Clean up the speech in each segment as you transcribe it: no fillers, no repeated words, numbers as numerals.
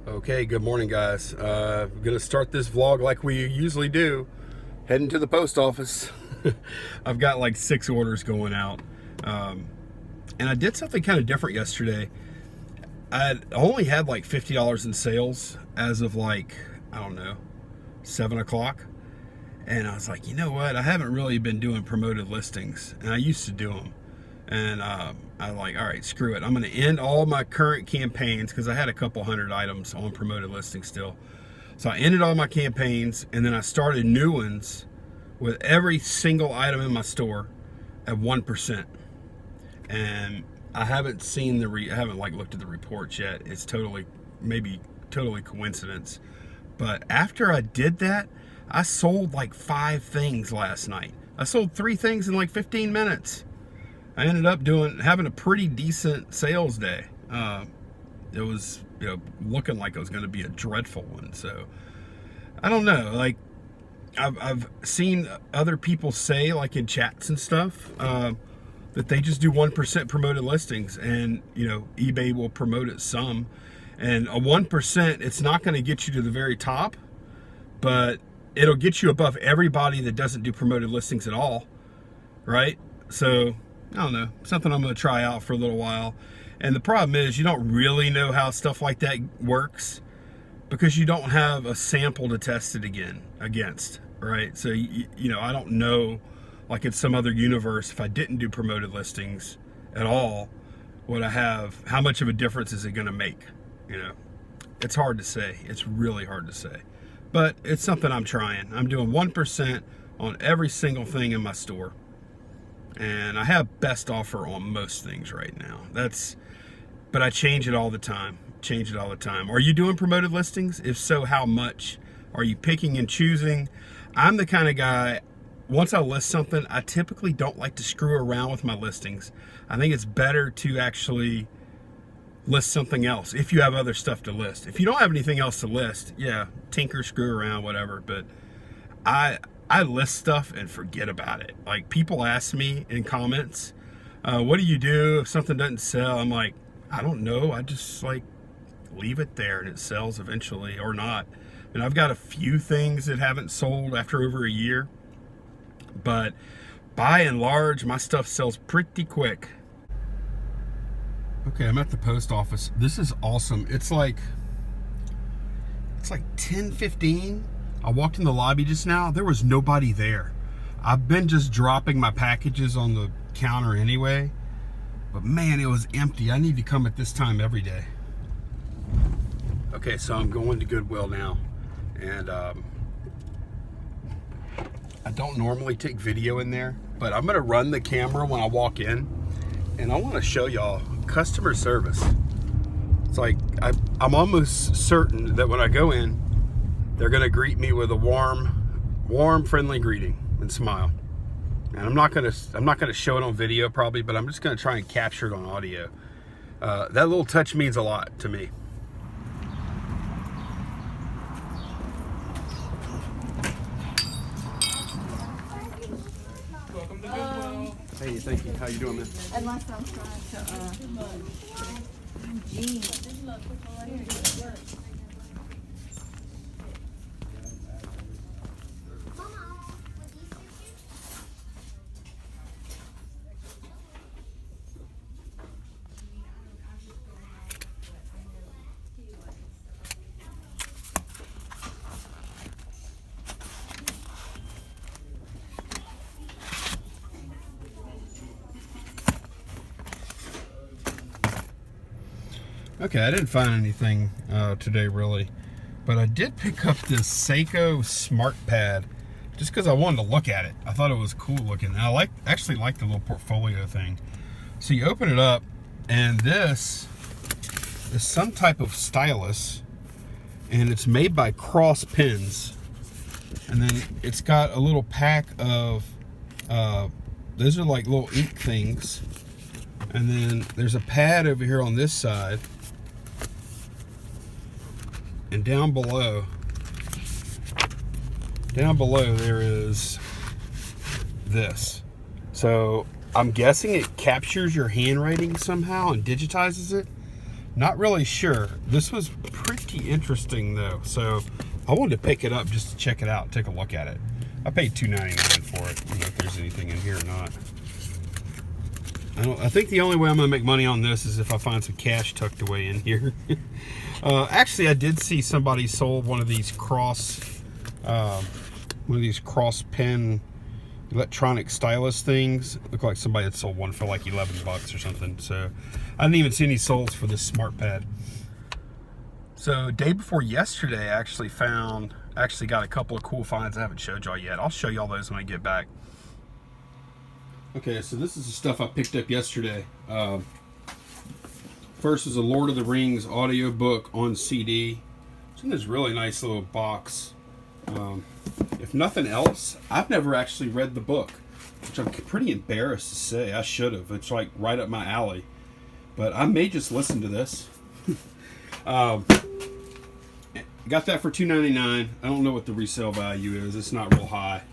Okay, good morning, guys. I'm gonna start this vlog like we usually do, heading to the post office. I've got like 6 orders going out, and I did something kind of different yesterday. I only had like $50 in sales as of like, I don't know, 7 o'clock, and I was like, you know what? I haven't really been doing promoted listings, and I used to do them. And I'm like, all right, screw it. I'm going to end all my current campaigns because I had a couple hundred items on promoted listings still. So I ended all my campaigns, and then I started new ones with every single item in my store at 1%. And I haven't seen I haven't like looked at the reports yet. It's maybe totally coincidence. But after I did that, I sold like 5 things last night. I sold 3 things in like 15 minutes. I ended up having a pretty decent sales day. It was, looking like it was going to be a dreadful one. So I don't know. Like I've seen other people say, like in chats and stuff, that they just do 1% promoted listings, and eBay will promote it some. And a 1%, it's not going to get you to the very top, but it'll get you above everybody that doesn't do promoted listings at all, right? So I don't know, something I'm going to try out for a little while. And the problem is you don't really know how stuff like that works because you don't have a sample to test it against, right? So, I don't know, like in some other universe, if I didn't do promoted listings at all, how much of a difference is it going to make? It's hard to say. It's really hard to say. But it's something I'm trying. I'm doing 1% on every single thing in my store. And I have best offer on most things right now. But I change it all the time. Are you doing promoted listings? If so, how much? Are you picking and choosing? I'm the kind of guy, once I list something, I typically don't like to screw around with my listings. I think it's better to actually list something else if you have other stuff to list. If you don't have anything else to list, yeah, tinker, screw around, whatever. But I list stuff and forget about it. Like, people ask me in comments, what do you do if something doesn't sell? I'm like, I don't know. I just like leave it there and it sells eventually or not. And I've got a few things that haven't sold after over a year, but by and large, my stuff sells pretty quick. Okay, I'm at the post office. This is awesome. It's like 10:15. I walked in the lobby just now. There was nobody there. I've been just dropping my packages on the counter anyway, but man, it was empty. I need to come at this time every day. Okay, so I'm going to Goodwill now, and I don't normally take video in there, but I'm gonna run the camera when I walk in, and I want to show y'all customer service. It's like I'm almost certain that when I go in, they're gonna greet me with a warm, friendly greeting and smile. And I'm not gonna show it on video probably, but I'm just gonna try and capture it on audio. That little touch means a lot to me. Welcome to Goodwill. Hey, thank you. How you doing, man? Unless I'm trying to, Okay, I didn't find anything today really, but I did pick up this Seiko Smart Pad just because I wanted to look at it. I thought it was cool looking. And I actually like the little portfolio thing. So you open it up, and this is some type of stylus, and it's made by Cross Pens. And then it's got a little pack of those are like little ink things, and then there's a pad over here on this side. And down below there is this. So I'm guessing it captures your handwriting somehow and digitizes it. Not really sure. This was pretty pretty interesting though. So I wanted to pick it up just to check it out, take a look at it. I paid $2.99 for it. I don't know if there's anything in here or not. I think the only way I'm gonna make money on this is if I find some cash tucked away in here. Actually, I did see somebody sold one of these cross pen electronic stylus things. Looked like somebody had sold one for like 11 bucks or something. So I didn't even see any solds for this smart pad. So day before yesterday, I actually got a couple of cool finds I haven't showed y'all yet. I'll show y'all those when I get back. Okay, so this is the stuff I picked up yesterday. First is a Lord of the Rings audio book on CD. It's in this really nice little box. If nothing else, I've never actually read the book, which I'm pretty embarrassed to say. I should have. It's like right up my alley. But I may just listen to this. Got that for $2.99. I don't know what the resale value is. It's not real high.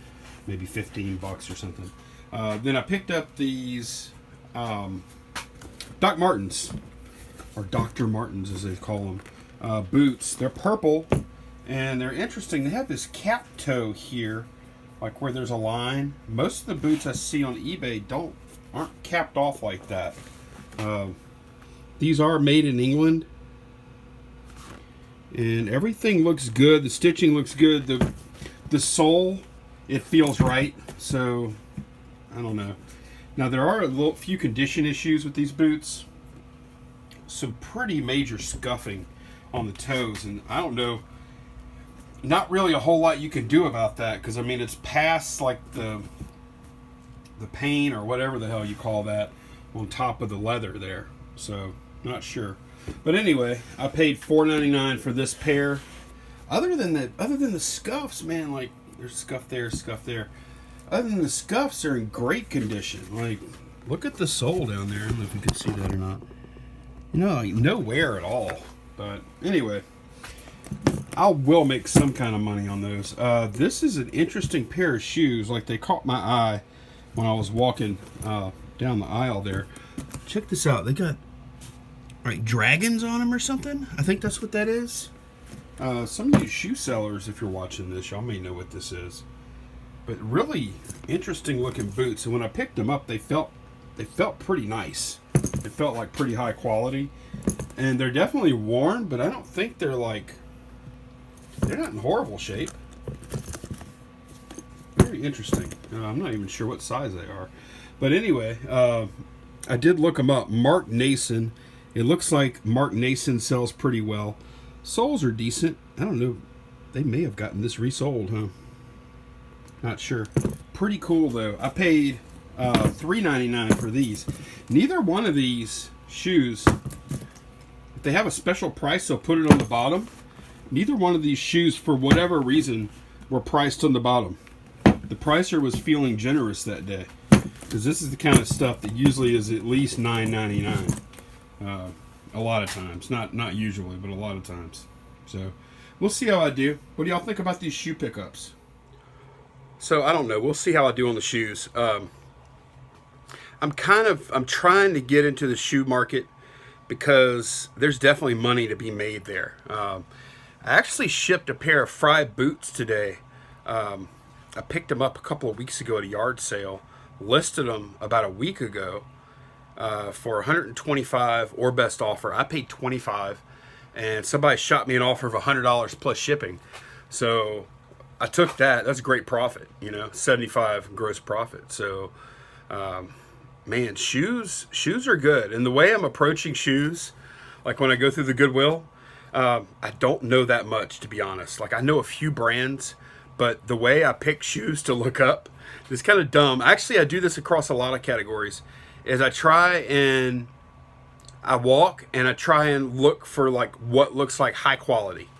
Maybe 15 bucks or something. Then I picked up these Doc Martens, or Dr. Martens as they call them, boots. They're purple, and they're interesting. They have this cap toe here, like where there's a line. Most of the boots I see on eBay aren't capped off like that. These are made in England, and everything looks good. The stitching looks good. The sole, it feels right. So I don't know. Now there are a few condition issues with these boots. Some pretty major scuffing on the toes, and I don't know. Not really a whole lot you can do about that, because I mean it's past like the paint or whatever the hell you call that on top of the leather there. So not sure. But anyway, I paid $4.99 for this pair. Other than the scuffs, man, like there's scuff there, scuff there. Other than the scuffs, they're in great condition. Like, look at the sole down there. I don't know if you can see that or not. You know, like, no wear at all. But anyway, I will make some kind of money on those. This is an interesting pair of shoes. Like, they caught my eye when I was walking down the aisle there. Check this out. They got like dragons on them or something. I think that's what that is. Some of you shoe sellers, if you're watching this, y'all may know what this is. But really interesting looking boots. And when I picked them up, they felt pretty nice. It felt like pretty high quality. And they're definitely worn, but I don't think they're not in horrible shape. Very interesting. I'm not even sure what size they are. But anyway, I did look them up. Mark Nason. It looks like Mark Nason sells pretty well. Soles are decent. I don't know. They may have gotten this resold, huh? Not sure. Pretty cool though. I paid $3.99 for these. Neither one of these shoes, if they have a special price, they'll put it on the bottom. Neither one of these shoes, for whatever reason, were priced on the bottom. The pricer was feeling generous that day, because this is the kind of stuff that usually is at least $9.99. A lot of times, not usually, but a lot of times. So we'll see how I do. What do y'all think about these shoe pickups? So I don't know. We'll see how I do on the shoes. I'm trying to get into the shoe market because there's definitely money to be made there. I actually shipped a pair of Frye boots today. I picked them up a couple of weeks ago at a yard sale, listed them about a week ago for $125 or best offer. I paid $25, and somebody shot me an offer of $100 plus shipping. So I took that. That's a great profit, you know, $75 gross profit. So, man, shoes are good. And the way I'm approaching shoes, like when I go through the Goodwill, I don't know that much, to be honest. Like, I know a few brands, but the way I pick shoes to look up is kind of dumb. Actually, I do this across a lot of categories. Is I walk and I try and look for like what looks like high quality.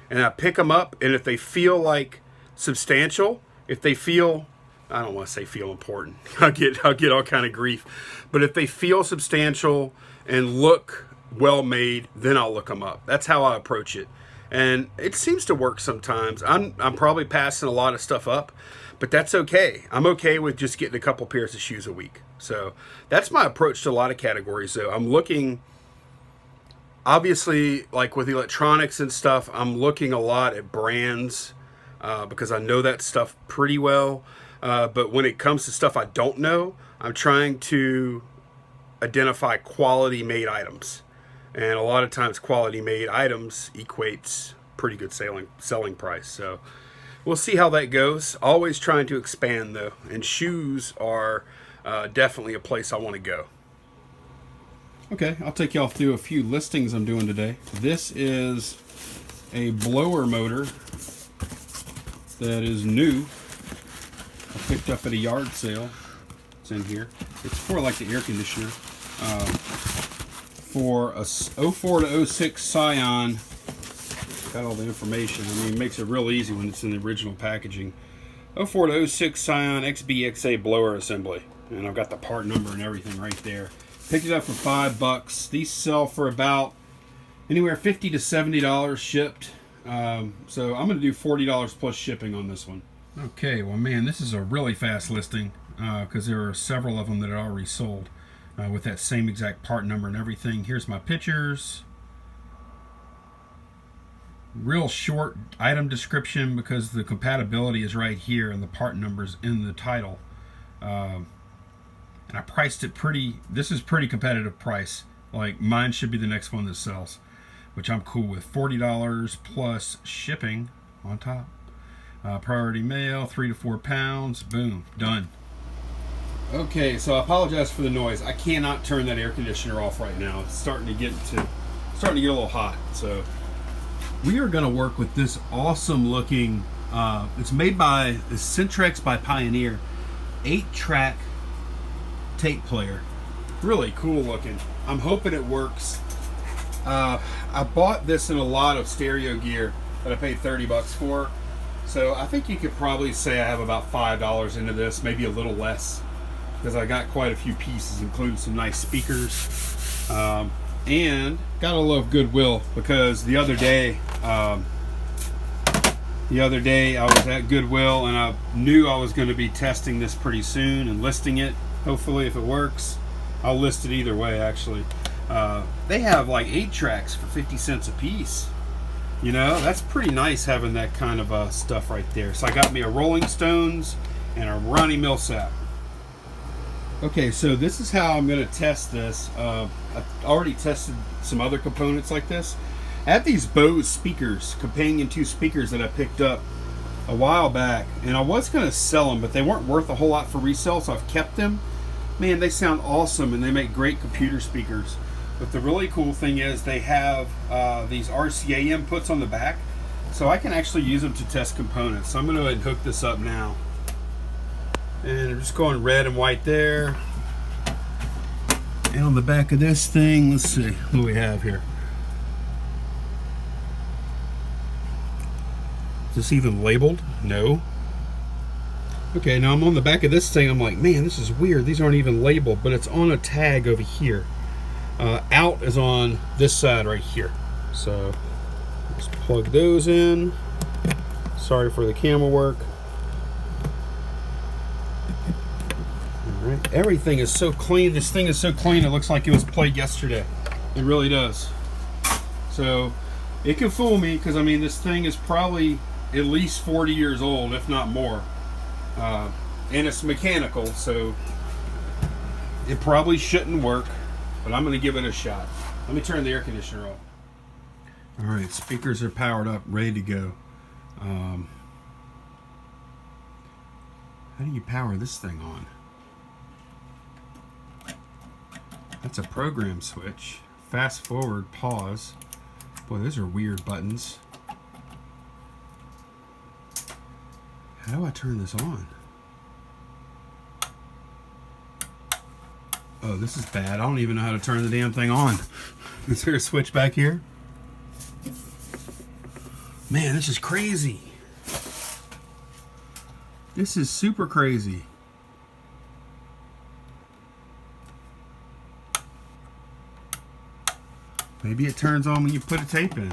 And I pick them up, and if they feel like substantial, if they feel, I don't want to say feel important, I'll get all kind of grief, but if they feel substantial and look well made, then I'll look them up. That's how I approach it, and it seems to work sometimes. I'm probably passing a lot of stuff up, but that's okay. I'm okay with just getting a couple pairs of shoes a week. So that's my approach to a lot of categories. So I'm looking Obviously, like with electronics and stuff, I'm looking a lot at brands because I know that stuff pretty well. But when it comes to stuff I don't know, I'm trying to identify quality made items. And a lot of times quality made items equates pretty good selling price. So we'll see how that goes. Always trying to expand though. And shoes are definitely a place I want to go. Okay, I'll take y'all through a few listings I'm doing today. This is a blower motor that is new. I picked up at a yard sale. It's in here. It's for like the air conditioner. For a 04 to 06 Scion. Got all the information. I mean, it makes it real easy when it's in the original packaging. 04 to 06 Scion XBXA blower assembly. And I've got the part number and everything right there. Picked it up for $5. These sell for about anywhere $50 to $70 shipped. So I'm going to do $40 plus shipping on this one. Okay, well man, this is a really fast listing because there are several of them that are already sold with that same exact part number and everything. Here's my pictures. Real short item description because the compatibility is right here and the part numbers in the title. And I priced it this is pretty competitive price. Like mine should be the next one that sells, which I'm cool with. $40 plus shipping on top. Priority mail, 3 to 4 pounds. Boom, done. Okay, so I apologize for the noise. I cannot turn that air conditioner off right now. It's starting to get a little hot. So we are going to work with this awesome looking. It's made by the Centrex by Pioneer 8-track tape player. Really cool looking. I'm hoping it works. I bought this in a lot of stereo gear that I paid $30 for. So I think you could probably say I have about $5 into this, maybe a little less, because I got quite a few pieces, including some nice speakers. And gotta love Goodwill because the other day I was at Goodwill and I knew I was going to be testing this pretty soon and listing it. Hopefully, if it works, I'll list it either way. Actually, they have like 8 tracks for 50 cents a piece. You know, that's pretty nice having that kind of stuff right there. So I got me a Rolling Stones and a Ronnie Milsap. Okay, so this is how I'm going to test this. I've already tested some other components like this. I have these Bose speakers, Companion 2 speakers that I picked up a while back, and I was going to sell them, but they weren't worth a whole lot for resale, so I've kept them. Man, they sound awesome, and they make great computer speakers. But the really cool thing is they have these RCA inputs on the back, so I can actually use them to test components. So I'm going to go ahead and hook this up now. And I'm just going red and white there. And on the back of this thing, let's see what we have here. Is this even labeled? No. Okay, now I'm on the back of this thing. I'm like, man, this is weird. These aren't even labeled, but it's on a tag over here. Out is on this side right here. So let's plug those in. Sorry for the camera work. All right. Everything is so clean. This thing is so clean it looks like it was played yesterday. It really does. So it can fool me because I mean this thing is probably at least 40 years old, if not more. And it's mechanical, so it probably shouldn't work, but I'm going to give it a shot. Let me turn the air conditioner off. All right, speakers are powered up, ready to go. How do you power this thing on? That's a program switch. Fast forward, pause. Boy, those are weird buttons. How do I turn this on? Oh, this is bad. I don't even know how to turn the damn thing on. Is there a switch back here? Man, this is crazy. This is super crazy. Maybe it turns on when you put a tape in.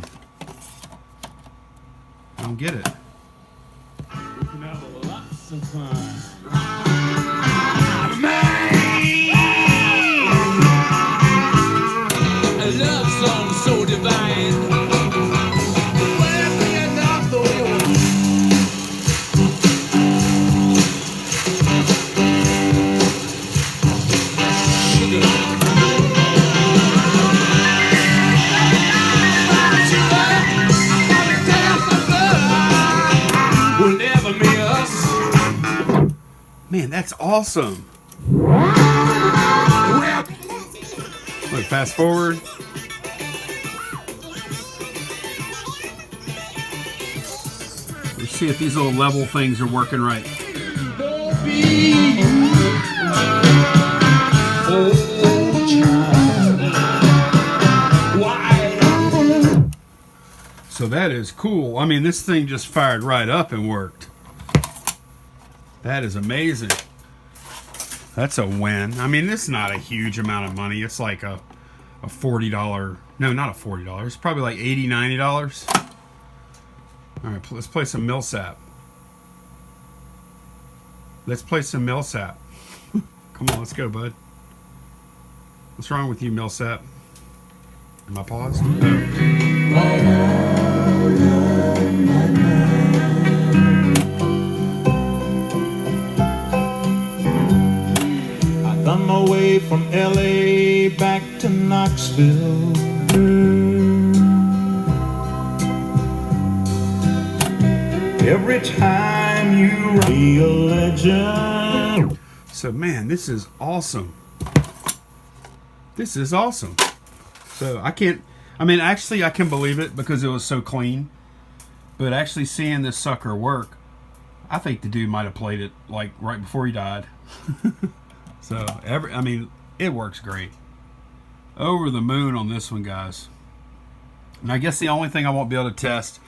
I don't get it. We can have lots of fun. A love song so Man, that's awesome. Look, fast forward. Let's see if these little level things are working right. So that is cool. I mean, this thing just fired right up and worked. That is amazing. That's a win. I mean, this is not a huge amount of money. It's like a $40. No, not a $40. It's probably like $80, $90. All right, let's play some Millsap. Let's play some Millsap. Come on, let's go, bud. What's wrong with you, Millsap? Am I paused? I thumb my way from LA back to Knoxville. Every time you be a legend. So, man, this is awesome. This is awesome. So, actually, I can believe it because it was so clean. But actually seeing this sucker work, I think the dude might have played it like right before he died. So, it works great. Over the moon on this one, guys. And I guess the only thing I won't be able to test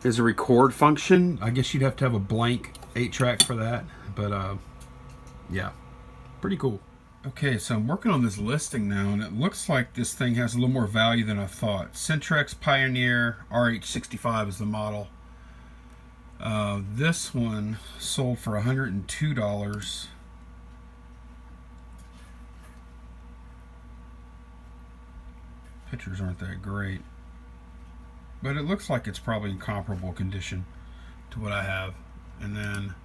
is a record function. I guess you'd have to have a blank 8-track for that. But, yeah, pretty cool. Okay, so I'm working on this listing now, and it looks like this thing has a little more value than I thought. Centrex Pioneer RH65 is the model. This one sold for $102. Pictures aren't that great, but it looks like it's probably in comparable condition to what I have. And then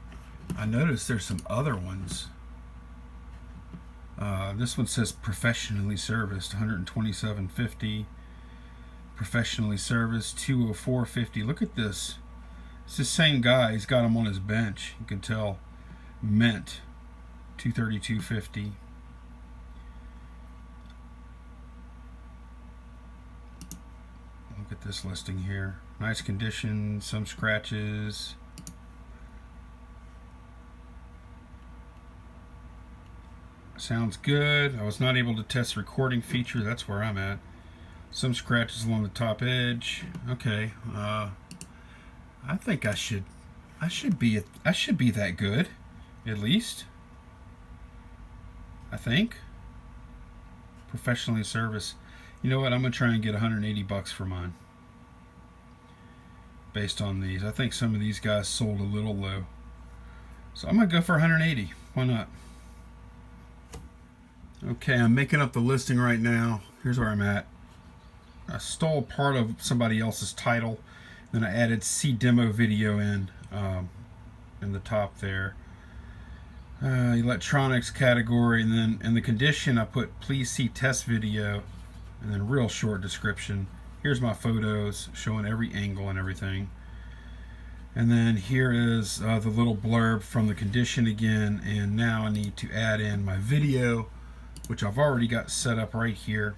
I noticed there's some other ones. This one says professionally serviced, $127.50. Professionally serviced, $204.50. Look at this. It's the same guy. He's got them on his bench. You can tell. Mint, $232.50. Look at this listing here. Nice condition, some scratches. Sounds good. I was not able to test recording feature. That's where I'm at. Some scratches along the top edge. Okay. I think I should be that good, at least. I think. Professionally serviced. You know what? I'm gonna try and get $180 for mine. Based on these, I think some of these guys sold a little low, so I'm gonna go for 180. Why not? Okay, I'm making up the listing right now. Here's where I'm at. I stole part of somebody else's title, then I added "see demo video" in the top there. Electronics category, and then in the condition I put "please see test video," and then real short description. Here's my photos showing every angle and everything. And then here is the little blurb from the condition again. And now I need to add in my video, which I've already got set up right here.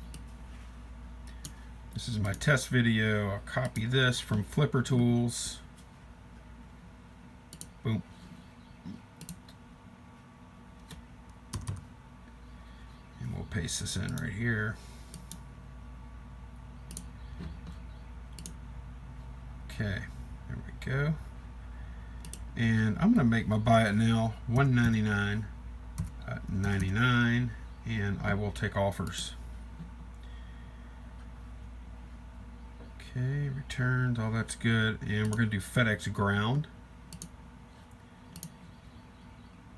This is my test video. I'll copy this from Flipper Tools. Boom. And we'll paste this in right here. Okay, there we go. And I'm going to make my buy it now $199.99, and I will take offers. Okay, returns, all that's good. And we're going to do FedEx ground.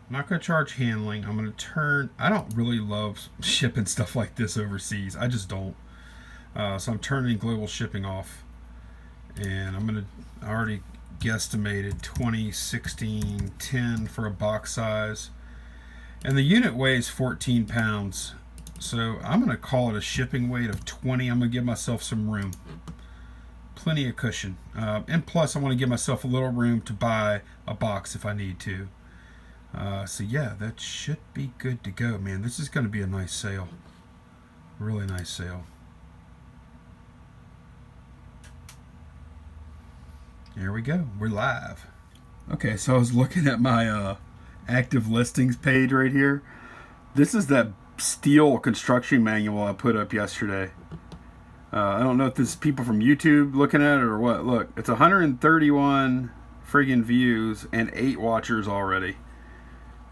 I'm not going to charge handling. I'm going to turn, I don't really love shipping stuff like this overseas. I just don't. So I'm turning global shipping off. And I'm going to, I already guesstimated 20, 16, 10 for a box size. And the unit weighs 14 pounds. So I'm going to call it a shipping weight of 20. I'm going to give myself some room. Plenty of cushion. And plus I want to give myself a little room to buy a box if I need to. So yeah, that should be good to go, man. This is going to be a nice sale. Really nice sale. Here we go. We're live. Okay, so I was looking at my active listings page right here. This is that steel construction manual I put up yesterday. I don't know if this is people from YouTube looking at it or what. Look, it's 131 friggin' views and 8 watchers already.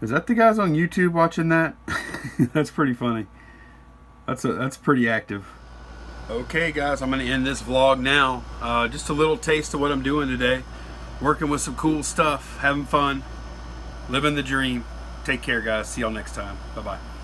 Is that the guys on YouTube watching that? That's pretty funny. That's pretty active. Okay guys, I'm going to end this vlog now. Just a little taste of what I'm doing today. Working with some cool stuff, having fun, living the dream. Take care guys. See y'all next time. Bye-bye.